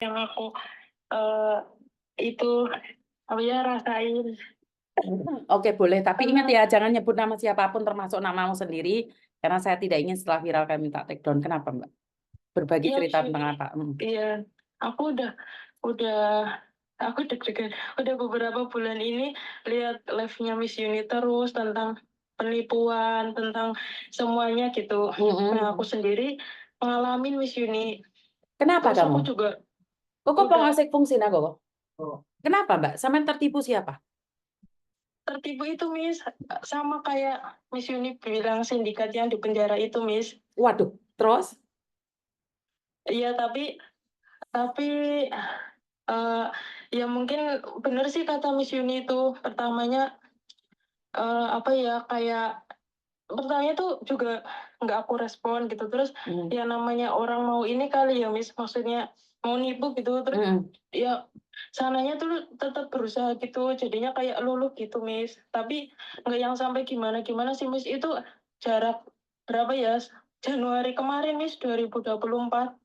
yang aku eh, itu apa ya rasain. Oke, boleh. Tapi ingat Karena ya, jangan nyebut nama siapapun termasuk namamu sendiri. Karena saya tidak ingin setelah viral kami minta take down. Kenapa, Mbak? Berbagi iya cerita Miss tentang Yuni, apa? iya aku udah aku deg-degan udah beberapa bulan ini lihat live-nya Miss Yuni terus tentang penipuan, tentang semuanya gitu. Nah, aku sendiri ngalamin Miss Yuni, Kenapa terus kamu? aku juga Kok udah pengasik fungsi nago? Kenapa, Mbak? Sampai tertipu siapa? tertipu itu Miss, sama kayak Miss Yuni bilang sindikat yang di penjara itu Miss. Waduh, terus? Iya tapi eh, ya mungkin bener sih kata Miss Yuni itu pertamanya apa ya kayak pertamanya tuh juga nggak aku respon gitu, terus ya namanya orang mau ini kali ya Miss, maksudnya mau nipu gitu, terus ya sananya tuh tetap berusaha gitu, jadinya kayak luluh gitu Miss, tapi nggak yang sampai gimana gimana sih Miss. Itu jarak berapa ya, Januari kemarin Miss, 2024.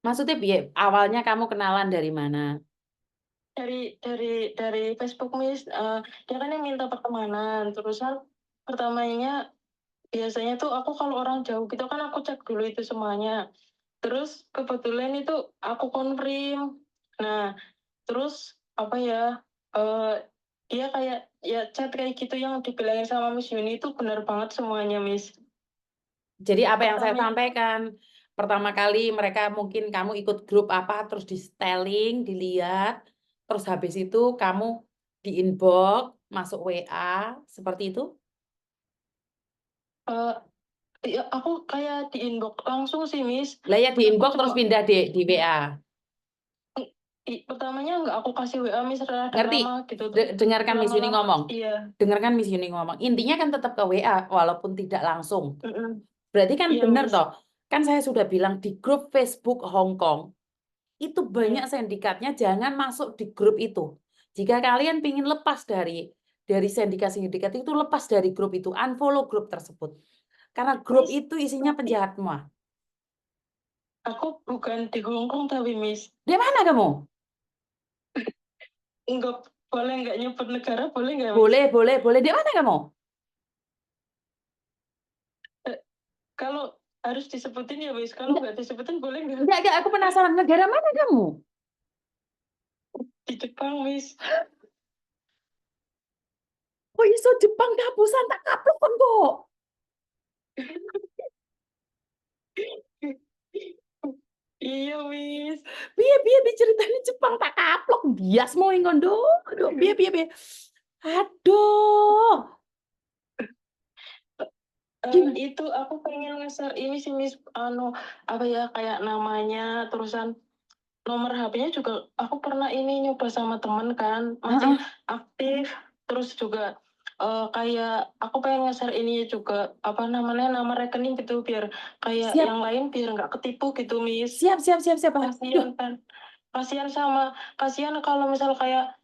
Maksudnya awalnya kamu kenalan dari mana? Dari Facebook Miss. Dia kan yang minta pertemanan, terusan pertamanya biasanya tuh aku kalau orang jauh gitu kan aku cek dulu itu semuanya, terus kebetulan itu aku confirm. Nah, terus apa ya, eh dia kayak ya chat kayak gitu yang dibilangin sama Miss Yuni itu benar banget semuanya Miss. Jadi apa yang saya Pertamanya sampaikan, pertama kali mereka mungkin kamu ikut grup apa, terus di styling, dilihat, terus habis itu kamu di inbox, masuk WA, seperti itu? eh ya aku kayak di inbox langsung sih Miss. Lah ya di Aku inbox cuma terus pindah di WA. pertamanya nggak aku kasih WA Miss, rada Ngerti? lama gitu, terus Dengarkan Miss Yuni lama-lama ngomong. iya. Dengarkan Miss Yuni ngomong. Intinya kan tetap ke WA, walaupun tidak langsung. Mm-mm. Berarti kan Iya benar Miss. toh. Kan saya sudah bilang di grup Facebook Hong Kong, itu banyak Iya. sindikatnya, jangan masuk di grup itu. Jika kalian ingin lepas dari sindikat-sindikat itu, lepas dari grup itu, unfollow grup tersebut. Karena grup Miss, itu isinya tapi penjahat semua. aku bukan di Hong Kong tapi Miss. Di mana kamu? Nggak boleh nggak nyebut negara, boleh nggak Miss? Boleh, boleh, boleh. Di mana kamu? Eh, Kalau harus disebutin ya Miss, kalau Enggak, nggak disebutin boleh nggak? enggak, aku penasaran. Negara mana kamu? Di Jepang Miss. Oh iso Jepang kapusan tak kaplok kon kok. Iya Miss. Piye piye diceritani Jepang tak kaplok bias mau ngondo. Aduh, piye piye piye. Aduh. Gimana? Itu aku pengen nge-share ini sih Miss, apa ya kayak namanya, terusan nomor HP-nya juga aku pernah ini nyoba sama temen kan, masih Heeh. aktif, terus juga kayak aku pengen nge-share ini juga apa namanya nama rekening gitu, biar kayak Siap, yang lain biar nggak ketipu gitu Miss. siap, siap, siap, siap. Aduh, Kasihan kan, kasihan kalau misal kayak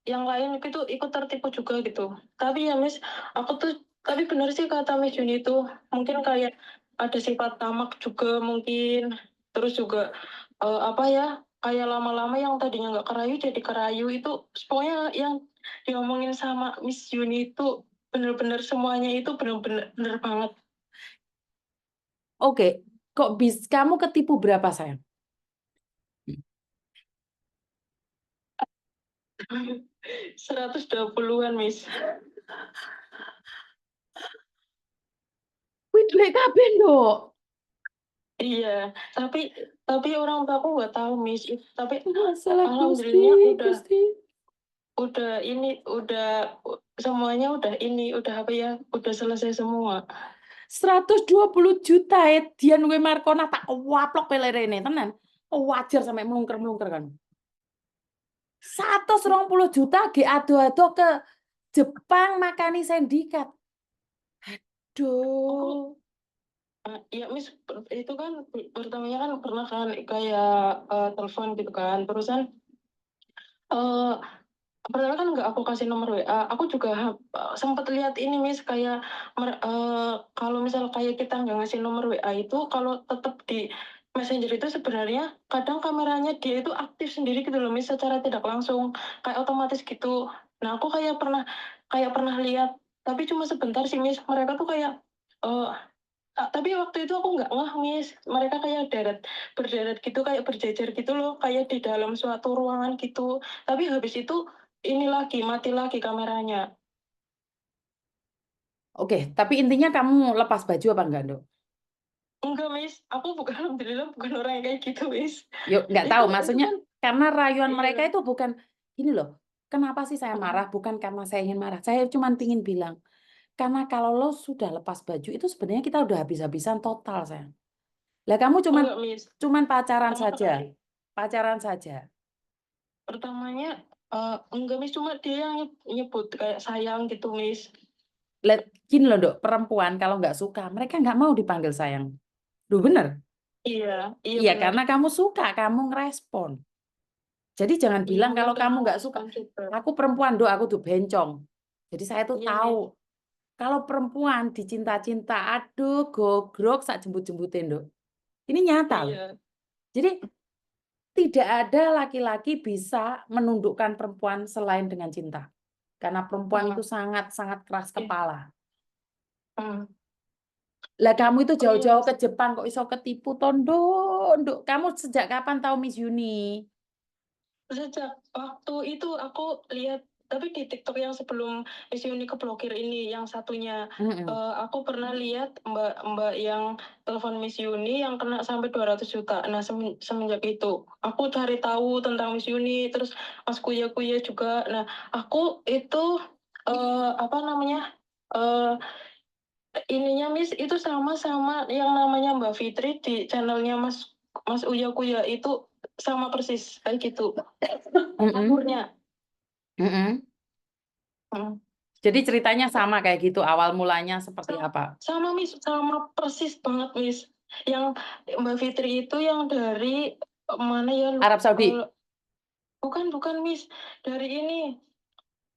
yang lain itu ikut tertipu juga gitu. Tapi ya Miss, aku tuh tapi benar sih kata Miss Juni itu, mungkin kayak ada sifat tamak juga mungkin, terus juga apa ya kayak lama-lama yang tadinya nggak kerayu jadi kerayu itu, pokoknya yang diomongin sama Miss Juni itu bener-bener semuanya itu bener-bener bener banget. oke. Kok kamu ketipu berapa sayang? 120-an Miss. Wih, duit kabeh nduk. Iya, tapi tapi orang tua aku nggak tahu Miss. Tapi Masalah Gusti, alhamdulillah Gusti. udah ini semuanya udah ini udah apa ya udah selesai semua. 120 juta Dian gue Markona tak waplok pelerene tenan. Wajar sampai melungker-melungker kan. 120 juta ge ado-ado ke Jepang makani sindikat. Aku Duh. ya Miss, itu kan pertamanya kan pernah kan kayak telepon gitu kan, terusan eh pertama kan nggak aku kasih nomor WA, aku juga sempat lihat ini Miss kayak kalau misal kayak kita nggak ngasih nomor WA itu kalau tetap Messenger itu sebenarnya kadang kameranya dia itu aktif sendiri gitu loh, Miss, secara tidak langsung, kayak otomatis gitu. Nah, aku kayak pernah lihat, tapi cuma sebentar sih, Miss. Mereka tuh kayak, eee, tapi waktu itu aku nggak ngeh, Miss. Mereka kayak berderet gitu, kayak berjejer gitu loh, kayak di dalam suatu ruangan gitu. Tapi habis itu ini lagi, mati lagi kameranya. Oke, tapi intinya kamu lepas baju apa enggak, Dok? Enggak, Miss, aku bukan alhamdulillah bukan orang yang kayak gitu, Miss. Yuk, nggak tahu. Itu Maksudnya kan karena rayuan iya, mereka itu bukan gini loh. Kenapa sih saya mhm. marah? Bukan karena saya ingin marah. Saya cuma ingin bilang, karena kalau lo sudah lepas baju itu sebenarnya kita udah habis-habisan total, sayang. Lah kamu cuman Enggak, Miss, cuman pacaran sama saja. sekali. Pacaran saja. Pertamanya, enggak, Miss, cuma dia yang nyebut kayak sayang gitu, Miss. Let gini loh, Dok, perempuan kalau nggak suka, mereka nggak mau dipanggil sayang. Duh, bener. Iya, iya Iya, benar. karena kamu suka, kamu ngerespon. Jadi jangan Iya, bilang Miss, kalau udah kamu nggak suka. ngerespon juga. Aku perempuan, Dok, aku tuh bencong. Jadi saya tuh Iya, tahu. Miss. Kalau perempuan dicinta-cinta, aduh, gogrok sak jembut-jembutin, Dok. Ini nyata loh. Iya, Jadi tidak ada laki-laki bisa menundukkan perempuan selain dengan cinta. Karena perempuan itu heeh, sangat-sangat keras iya, kepala. heeh. Lah kamu itu Oh, iya, jauh-jauh Miss. ke Jepang kok iso ketipu tondo, Nduk. Kamu sejak kapan tahu Miss Yuni? Sejak waktu itu aku lihat, tapi di TikTok yang sebelum Miss Uni keblokir ini, yang satunya, Mm-mm. aku pernah lihat Mbak-mbak yang telepon Miss Uni yang kena sampai 200 juta. Nah, semenjak itu, aku cari tahu tentang Miss Uni, terus pas kuliah-kuliah juga. Nah, aku itu, apa namanya, eee, ininya Miss, itu sama yang namanya Mbak Fitri di channel-nya Mas Mas Uya Kuya, itu sama persis kayak gitu. Mm-mm. Alurnya, Mm-mm. mhm, Jadi ceritanya sama kayak gitu. Awal mulanya seperti sama apa? sama Miss, sama persis banget, Miss. Yang Mbak Fitri itu yang dari, mana ya, Arab Saudi. bukan bukan, Miss, dari ini,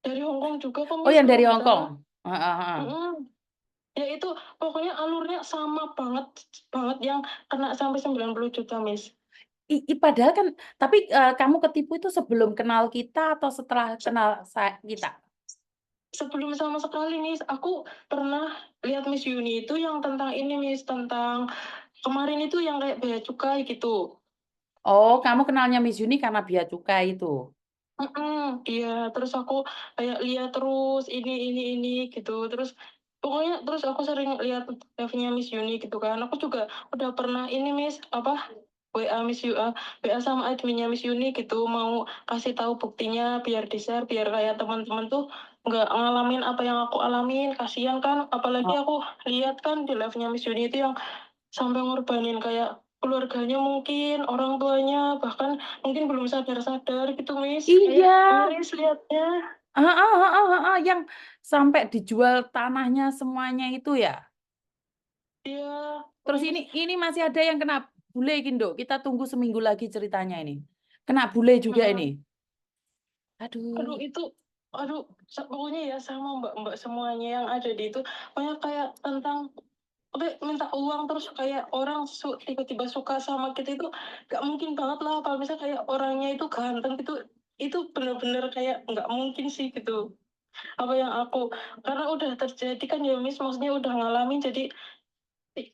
dari Hong Kong juga kok, Oh, Miss, yang kalau dari nggak Hong salah. Kong. Heeh, heeh. Mhm, ya itu pokoknya alurnya sama banget banget yang kena sampai 90 juta, Miss. Padahal kan, tapi kamu ketipu itu sebelum kenal kita atau setelah Se kenal kita? Sebelum sama sekali, Miss, aku pernah lihat Miss Yuni itu yang tentang ini, Miss, tentang kemarin itu yang kayak bea cukai gitu. Oh, kamu kenalnya Miss Yuni karena Bea Cukai itu. Mhm, iya, terus aku kayak lihat terus ini gitu, terus pokoknya terus aku sering lihat live-nya Miss Yuni gitu kan. Aku juga udah pernah ini, Miss, apa, WA sama adminnya Miss Yuni gitu, mau kasih tahu buktinya biar di-share, biar kayak teman-teman tuh nggak ngalamin apa yang aku alamin, kasihan kan. Apalagi aku lihat kan di live-nya Miss Yuni itu yang sampai ngorbanin kayak keluarganya mungkin, orang tuanya, bahkan mungkin belum sadar-sadar gitu, Miss. Iya. Kayak miris lihatnya. Heeh, heeh, heeh, yang sampai dijual tanahnya semuanya itu ya. Iya, Terus Miss. ini masih ada yang kena bule Kindo. Kita tunggu seminggu lagi ceritanya ini. Kena bule juga Heeh. ini. Aduh Aduh. itu, aduh, pokoknya ya sama Mbak-mbak semuanya yang ada di itu, pokoknya kayak tentang apa, minta uang terus kayak orang tiba-tiba suka sama kita itu nggak mungkin banget lah kalau misalnya kayak orangnya itu ganteng gitu, itu bener-bener kayak nggak mungkin sih gitu. Apa yang aku karena udah terjadi kan ya, Miss, maksudnya udah ngalamin jadi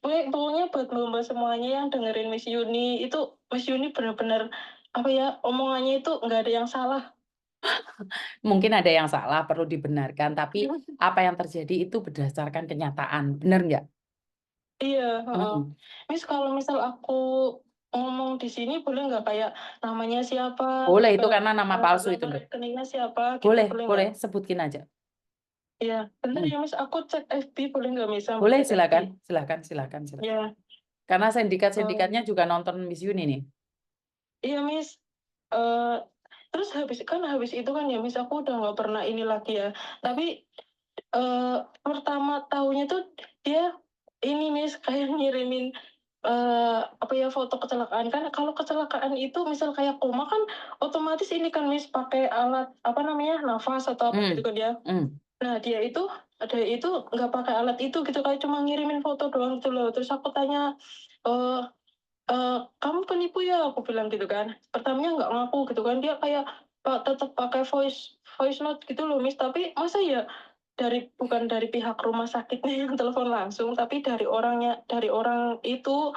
pokoknya buat mbak-mbak semuanya yang dengerin Miss Yuni itu, Miss Yuni bener-bener apa ya, omongannya itu nggak ada yang salah. Mungkin ada yang salah, perlu dibenarkan. Tapi apa yang terjadi itu berdasarkan kenyataan. Benar nggak? Iya, heeh. Mm-mm. Miss, kalau misal aku ngomong di sini boleh nggak kayak namanya siapa, Boleh, itu kayak karena nama palsu itu, nomor Nduk. rekeningnya siapa gitu, Boleh, boleh nggak? boleh. Sebutkin aja. Iya, bentar Mm. ya, Miss, aku cek FB boleh nggak, Miss, sambil Boleh, cek FB? silakan. Silakan, silakan, silakan. Iya, Karena sindikat-sindikatnya eee, juga nonton Miss Yuni nih. iya, Miss, eee, terus habis itu kan ya, Miss, aku udah nggak pernah ini lagi ya, tapi pertama tahunya tuh dia ini, Miss, kayak ngirimin, apa ya, foto kecelakaan. Kan kalau kecelakaan itu misal kayak koma kan otomatis ini kan, Miss, pakai alat, apa namanya, nafas atau apa gitu Hmm. kan ya. Hmm. Nah, dia itu nggak pakai alat itu gitu, kayak cuma ngirimin foto doang gitu loh. Terus aku tanya, "Kamu penipu ya?" Aku bilang gitu kan. Pertamanya nggak ngaku gitu kan, dia kayak tetep pakai voice voice note gitu loh, Miss. Tapi masa ya bukan dari pihak rumah sakitnya yang telepon langsung, tapi dari orang itu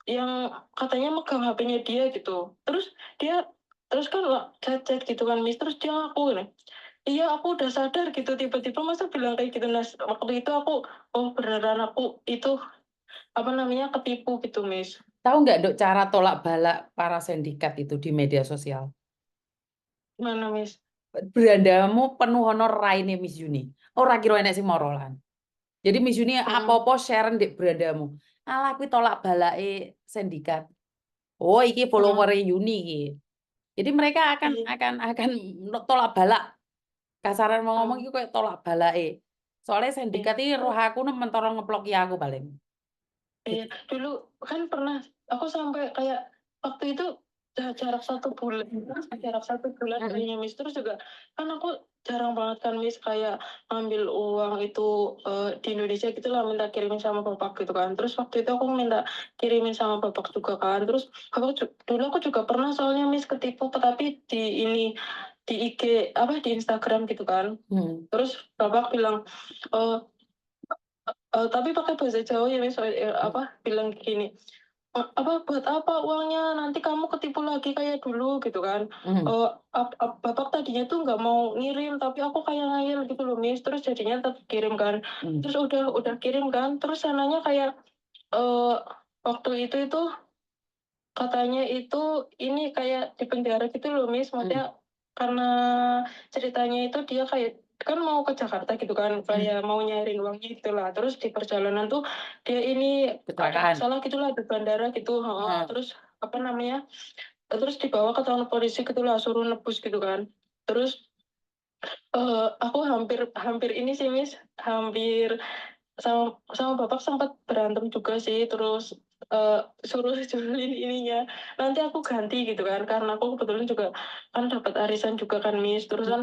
yang katanya megang HP-nya dia gitu. Dia terus kan chat-chat gitu kan, Miss, terus dia ngaku gini, "Iya, aku udah sadar," gitu, tiba-tiba masa bilang kayak gitu. Nah, waktu itu aku, oh beneran aku itu, apa namanya, ketipu gitu, Miss. Tahu nggak, Dok, cara tolak balak para sindikat itu di media sosial? Gimana, Miss? Berandamu penuh honor raine Miss Yuni. Ora kira enek sing morolan. Jadi Miss Yuni Mhm, apa-apa share ndek berandamu. Alah kuwi tolak balake sindikat. Oh, iki mhm, follower Yuni iki. Jadi mereka iya, akan tolak balak. Kasaran mau ngomong mhm, iki koyo tolak balake. Soalnya iya. sindikat iki roh aku mentoro ngeploki aku paling. Iya, Gitu. dulu kan pernah aku sampai kayak waktu itu jarak 1 bulan, jarak 1 bulan Mhm, kayaknya, Miss, terus juga kan aku jarang banget kan, Miss, kayak ngambil uang itu, di Indonesia gitu lah, minta kirimin sama bapak gitu kan. Terus waktu itu aku minta kirimin sama bapak juga kan, terus dulu aku juga pernah soalnya, Miss, ketipu tapi di IG apa, di Instagram gitu kan. mhm, Terus bapak bilang, eee tapi pakai bahasa Jawa ya, Miss, mhm, bilang gini, "Buat apa uangnya? Nanti kamu ketipu lagi kayak dulu," gitu kan. mhm, Bapak tadinya tuh nggak mau ngirim, tapi aku kayak ngeyel gitu loh, Miss, terus jadinya tetep kirim kan. mhm, Terus udah kirim kan, terus sananya kayak, eee, waktu itu katanya itu ini kayak di penjara gitu loh, Miss, mhm, maksudnya karena ceritanya itu dia kayak kan mau ke Jakarta gitu kan, mhm. kayak mau nyairin uangnya gitulah. Terus di perjalanan tuh dia ini ada Kecelakaan. masalah gitulah di bandara gitu, heeh. Heeh, Terus apa namanya, terus dibawa ke kantor polisi gitulah, suruh nebus gitu kan. Terus, aku hampir hampir ini sih, Miss, hampir sama sama bapak sempat berantem juga sih, terus, suruh jualin ininya, nanti aku ganti gitu kan, karena aku kebetulan juga kan dapat arisan juga kan, Miss, terus mhm. kan,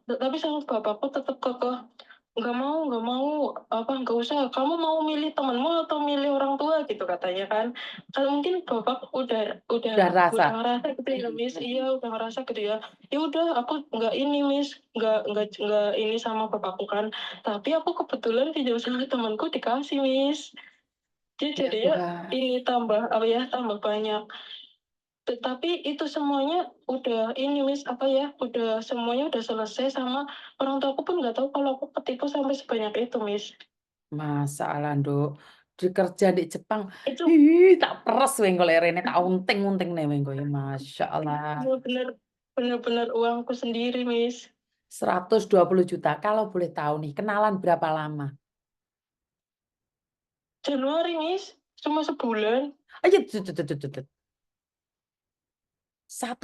tapi sama bapakku tetep kekeh, nggak mau, apa, "Nggak usah, kamu mau milih temenmu atau milih orang tua?" Gitu katanya kan. Kalau mungkin bapak Udah rasa. udah ngerasa gitu ya, Mhm, Miss, mhm. iya udah ngerasa gitu ya. Ya udah aku nggak ini, Miss, nggak ini sama bapakku kan. Tapi aku kebetulan pinjam sama temanku dikasih, Miss. Dia Ya jadinya Tuhan. ini tambah, apa ya, tambah banyak. Tapi itu semuanya udah ini, Miss, apa ya, udah semuanya udah selesai sama orang tuaku pun nggak tahu kalau aku ketipu sampai sebanyak itu, Miss. Masalah, Nduk. Di kerja di Jepang. Itu Tak peres weng golek rene tak unting-unting nih weng kowe. Masya Allah. bener-bener bener-bener uangku sendiri, Miss. 120 juta. Kalau boleh tahu nih, kenalan berapa lama? Januari, Miss, cuma sebulan. Aja tut, tut, tut, tut, tut. Satu